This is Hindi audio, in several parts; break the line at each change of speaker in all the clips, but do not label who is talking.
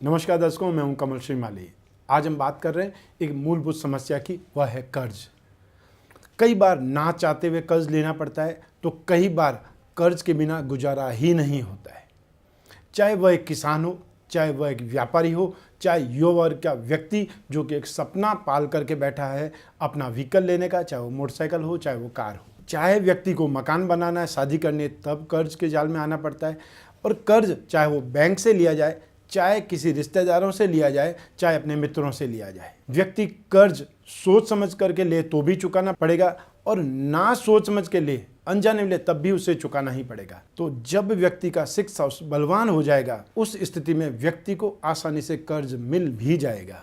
नमस्कार दर्शकों, मैं हूं कमल श्री माली। आज हम बात कर रहे हैं एक मूलभूत समस्या की, वह है कर्ज। कई बार ना चाहते हुए कर्ज लेना पड़ता है, तो कई बार कर्ज के बिना गुजारा ही नहीं होता है। चाहे वह एक किसान हो, चाहे वह एक व्यापारी हो, चाहे युवा वर्ग का व्यक्ति जो कि एक सपना पाल करके बैठा है अपना व्हीकल लेने का, चाहे वो मोटरसाइकिल हो, चाहे वो कार हो। चाहे व्यक्ति को मकान बनाना है, शादी करनी है, तब कर्ज के जाल में आना पड़ता है। और कर्ज चाहे वो बैंक से लिया जाए, चाहे किसी रिश्तेदारों से लिया जाए, चाहे अपने मित्रों से लिया जाए, व्यक्ति कर्ज सोच समझ करके ले तो भी चुकाना पड़ेगा, और ना सोच समझ के ले, अनजाने में ले, तब भी उसे चुकाना ही पड़ेगा। तो जब व्यक्ति का सिक्स्थ हाउस बलवान हो जाएगा, उस स्थिति में व्यक्ति को आसानी से कर्ज मिल भी जाएगा।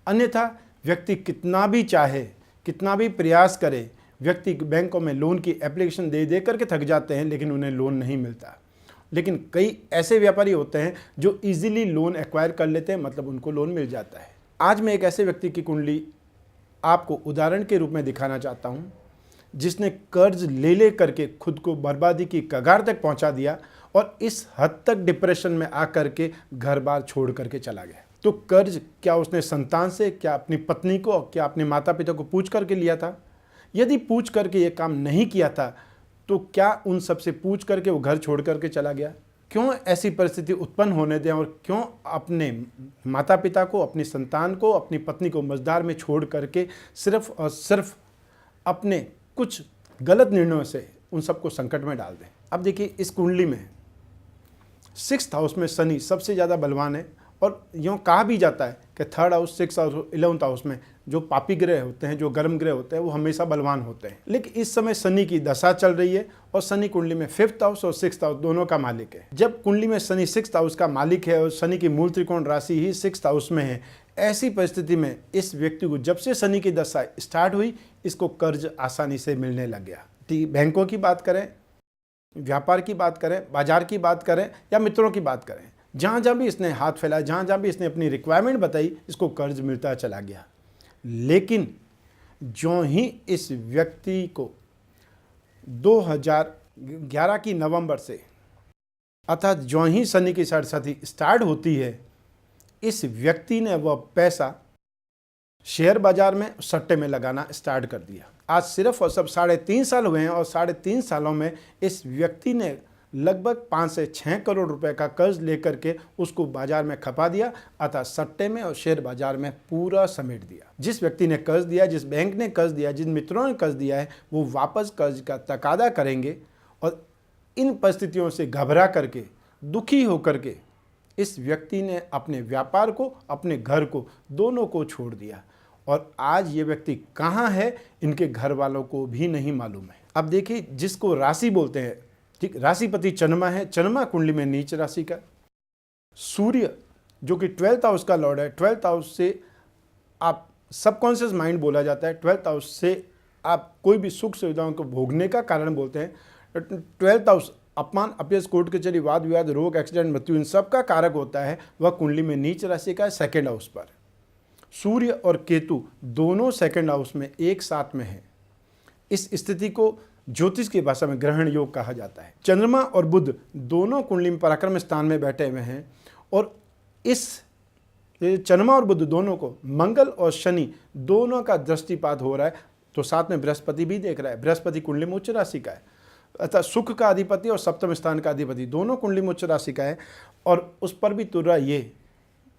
अन्यथा व्यक्ति कितना भी चाहे, कितना भी प्रयास करे, व्यक्ति बैंकों में लोन की एप्लीकेशन दे दे करके थक जाते हैं, लेकिन उन्हें लोन नहीं मिलता। लेकिन कई ऐसे व्यापारी होते हैं जो इजीली लोन एक्वायर कर लेते हैं, मतलब उनको लोन मिल जाता है। आज मैं एक ऐसे व्यक्ति की कुंडली आपको उदाहरण के रूप में दिखाना चाहता हूं, जिसने कर्ज ले करके खुद को बर्बादी की कगार तक पहुंचा दिया और इस हद तक डिप्रेशन में आकर के घर बार छोड़ करके चला गया। तो कर्ज क्या उसने संतान से, क्या अपनी पत्नी को, क्या अपने माता पिता को पूछ करके लिया था? यदि पूछ करके ये काम नहीं किया था, तो क्या उन सबसे पूछ करके वो घर छोड़ करके चला गया? क्यों ऐसी परिस्थिति उत्पन्न होने दें, और क्यों अपने माता पिता को, अपनी संतान को, अपनी पत्नी को मझधार में छोड़ करके सिर्फ और सिर्फ अपने कुछ गलत निर्णयों से उन सबको संकट में डाल दें? अब देखिए, इस कुंडली में सिक्स्थ हाउस में शनि सबसे ज़्यादा बलवान है, और यूँ कहा भी जाता है कि third house, sixth house, 11th house में जो पापी ग्रह होते हैं, जो गर्म ग्रह होते हैं, वो हमेशा बलवान होते हैं। लेकिन इस समय शनि की दशा चल रही है, और शनि कुंडली में 5th हाउस और 6th हाउस दोनों का मालिक है। जब कुंडली में शनि 6th हाउस का मालिक है और शनि की मूल त्रिकोण राशि ही 6th हाउस में है, ऐसी परिस्थिति में इस व्यक्ति को जब से शनि की दशा स्टार्ट हुई, इसको कर्ज आसानी से मिलने लग गया। बैंकों की बात करें, व्यापार की बात करें, बाजार की बात करें, या मित्रों की बात करें, जहाँ जहाँ भी इसने हाथ फैलाया, जहाँ जहाँ भी इसने अपनी रिक्वायरमेंट बताई, इसको कर्ज मिलता चला गया। लेकिन जो ही इस व्यक्ति को 2011 की नवंबर से, अर्थात जो ही शनि की सरस्वती स्टार्ट होती है, इस व्यक्ति ने वह पैसा शेयर बाजार में, सट्टे में लगाना स्टार्ट कर दिया। आज सिर्फ और सब 3.5 साल हुए हैं, और 3.5 सालों में इस व्यक्ति ने लगभग 5 से 6 करोड़ रुपए का कर्ज लेकर के उसको बाजार में खपा दिया, अतः सट्टे में और शेयर बाजार में पूरा समेट दिया। जिस व्यक्ति ने कर्ज दिया, जिस बैंक ने कर्ज दिया, जिन मित्रों ने कर्ज दिया है, वो वापस कर्ज का तकादा करेंगे, और इन परिस्थितियों से घबरा करके, दुखी होकर के इस व्यक्ति ने अपने व्यापार को, अपने घर को, दोनों को छोड़ दिया। और आज ये व्यक्ति कहाँ है, इनके घर वालों को भी नहीं मालूम है। अब देखिए, जिसको राशि बोलते हैं, ठीक, राशिपति चंद्रमा है, चंद्रमा कुंडली में नीच राशि का, सूर्य जो कि 12th हाउस का लॉर्ड है, 12th हाउस से आप सबकॉन्शियस माइंड बोला जाता है, 12th हाउस से आप कोई भी सुख सुविधाओं को भोगने का कारण बोलते हैं। 12th हाउस अपमान, अपयश, कोर्ट कचहरी, वाद विवाद, रोग, एक्सीडेंट, मृत्यु, इन सब का कारक होता है। वह कुंडली में नीच राशि का है, 2nd हाउस पर। सूर्य और केतु दोनों 2nd हाउस में एक साथ में है। इस स्थिति को ज्योतिष की भाषा में ग्रहण योग कहा जाता है। चंद्रमा और बुध दोनों कुंडली में पराक्रम स्थान में बैठे हुए हैं, और इस चंद्रमा और बुध दोनों को मंगल और शनि दोनों का दृष्टिपात हो रहा है, तो साथ में बृहस्पति भी देख रहा है। बृहस्पति कुंडली में उच्च राशि का है, अतः सुख का अधिपति और सप्तम स्थान का अधिपति दोनों कुंडली में उच्च राशि का है। और उस पर भी तुर्रा ये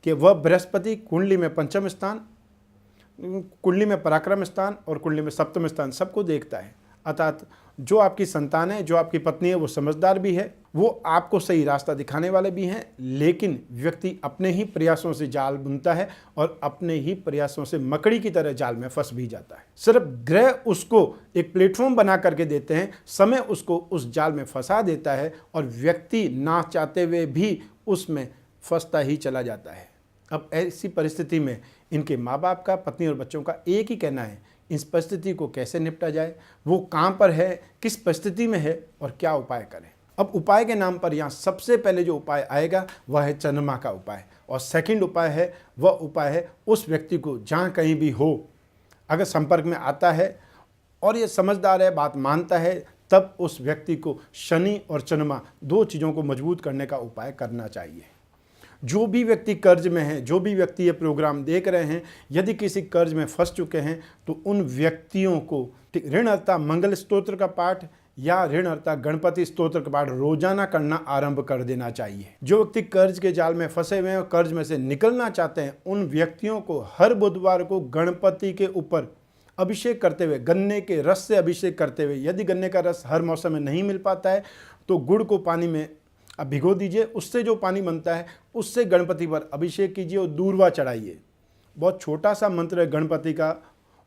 कि वह बृहस्पति कुंडली में 5th स्थान, कुंडली में पराक्रम स्थान और कुंडली में 7th स्थान सबको देखता है। अर्थात जो आपकी संतान है, जो आपकी पत्नी है, वो समझदार भी है, वो आपको सही रास्ता दिखाने वाले भी हैं, लेकिन व्यक्ति अपने ही प्रयासों से जाल बुनता है और अपने ही प्रयासों से मकड़ी की तरह जाल में फंस भी जाता है। सिर्फ ग्रह उसको एक प्लेटफॉर्म बना करके देते हैं, समय उसको उस जाल में फंसा देता है, और व्यक्ति ना चाहते हुए भी उसमें फंसता ही चला जाता है। अब ऐसी परिस्थिति में इनके माँ बाप का, पत्नी और बच्चों का एक ही कहना है, इस परिस्थिति को कैसे निपटा जाए, वो कहाँ पर है, किस परिस्थिति में है, और क्या उपाय करें। अब उपाय के नाम पर यहाँ सबसे पहले जो उपाय आएगा वह है चंद्रमा का उपाय, और 2nd उपाय है, वह उपाय है उस व्यक्ति को जहाँ कहीं भी हो, अगर संपर्क में आता है और ये समझदार है, बात मानता है, तब उस व्यक्ति को शनि और चंद्रमा 2 चीज़ों को मजबूत करने का उपाय करना चाहिए। जो भी व्यक्ति कर्ज में है, जो भी व्यक्ति ये प्रोग्राम देख रहे हैं, यदि किसी कर्ज में फंस चुके हैं तो उन व्यक्तियों को ऋणहर्ता मंगल स्तोत्र का पाठ या ऋणहर्ता गणपति स्तोत्र का पाठ रोजाना करना आरंभ कर देना चाहिए। जो व्यक्ति कर्ज के जाल में फंसे हुए हैं और कर्ज में से निकलना चाहते हैं, उन व्यक्तियों को हर बुधवार को गणपति के ऊपर अभिषेक करते हुए, गन्ने के रस से अभिषेक करते हुए, यदि गन्ने का रस हर मौसम में नहीं मिल पाता है तो गुड़ को पानी में अब भिगो दीजिए, उससे जो पानी बनता है उससे गणपति पर अभिषेक कीजिए और दूर्वा चढ़ाइए। बहुत छोटा सा मंत्र है गणपति का,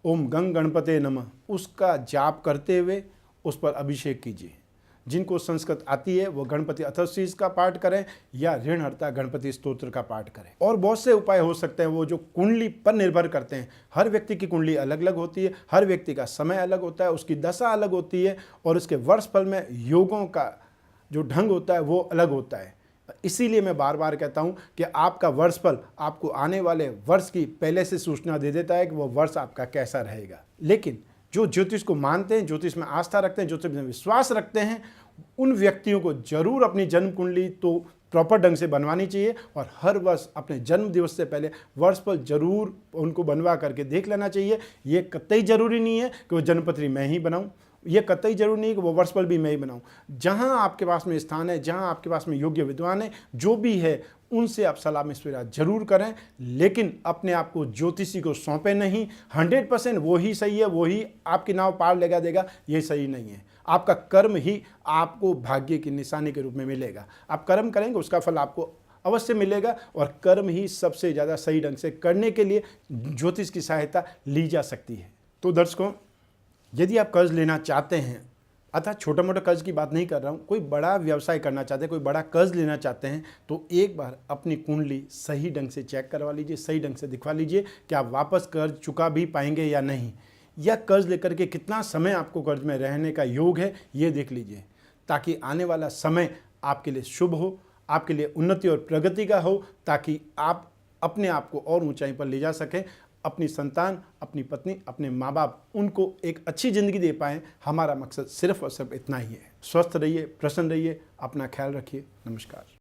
ओम गंग गणपते नमः, उसका जाप करते हुए उस पर अभिषेक कीजिए। जिनको संस्कृत आती है वो गणपति अथर्वशीष का पाठ करें या ऋणहर्ता गणपति स्तोत्र का पाठ करें। और बहुत से उपाय हो सकते हैं वो जो कुंडली पर निर्भर करते हैं। हर व्यक्ति की कुंडली अलग अलग होती है, हर व्यक्ति का समय अलग होता है, उसकी दशा अलग होती है और उसके वर्षफल में योगों का जो ढंग होता है वो अलग होता है। इसीलिए मैं बार बार कहता हूं कि आपका वर्षफल आपको आने वाले वर्ष की पहले से सूचना दे देता है कि वो वर्ष आपका कैसा रहेगा। लेकिन जो ज्योतिष को मानते हैं, ज्योतिष में आस्था रखते हैं, ज्योतिष में विश्वास रखते हैं, उन व्यक्तियों को जरूर अपनी जन्म कुंडली तो प्रॉपर ढंग से बनवानी चाहिए और हर वर्ष अपने जन्म दिवस से पहले वर्षफल जरूर उनको बनवा करके देख लेना चाहिए। ये कतई जरूरी नहीं है कि वो जन्मपत्री मैं ही बनाऊं, ये कतई जरूरी नहीं कि वो वर्षफल भी मैं ही बनाऊं। जहां आपके पास में स्थान है, जहां आपके पास में योग्य विद्वान है, जो भी है उनसे आप सलाह मशविरा जरूर करें, लेकिन अपने आप को ज्योतिषी को सौंपे नहीं। 100% वो ही सही है, वो ही आपकी नाव पार लगा देगा, ये सही नहीं है। आपका कर्म ही आपको भाग्य की निशानी के रूप में मिलेगा। आप कर्म करेंगे उसका फल आपको अवश्य मिलेगा और कर्म ही सबसे ज़्यादा सही ढंग से करने के लिए ज्योतिष की सहायता ली जा सकती है। तो दर्शकों, यदि आप कर्ज लेना चाहते हैं, अतः छोटा मोटा कर्ज की बात नहीं कर रहा हूँ, कोई बड़ा व्यवसाय करना चाहते हैं, कोई बड़ा कर्ज लेना चाहते हैं, तो एक बार अपनी कुंडली सही ढंग से चेक करवा लीजिए, सही ढंग से दिखवा लीजिए कि आप वापस कर्ज चुका भी पाएंगे या नहीं, या कर्ज लेकर के कितना समय आपको कर्ज में रहने का योग है ये देख लीजिए, ताकि आने वाला समय आपके लिए शुभ हो, आपके लिए उन्नति और प्रगति का हो, ताकि आप अपने आप को और ऊंचाई पर ले जा सकें, अपनी संतान, अपनी पत्नी, अपने माँ बाप, उनको एक अच्छी ज़िंदगी दे पाएँ। हमारा मकसद सिर्फ और सिर्फ इतना ही है। स्वस्थ रहिए, प्रसन्न रहिए, अपना ख्याल रखिए। नमस्कार।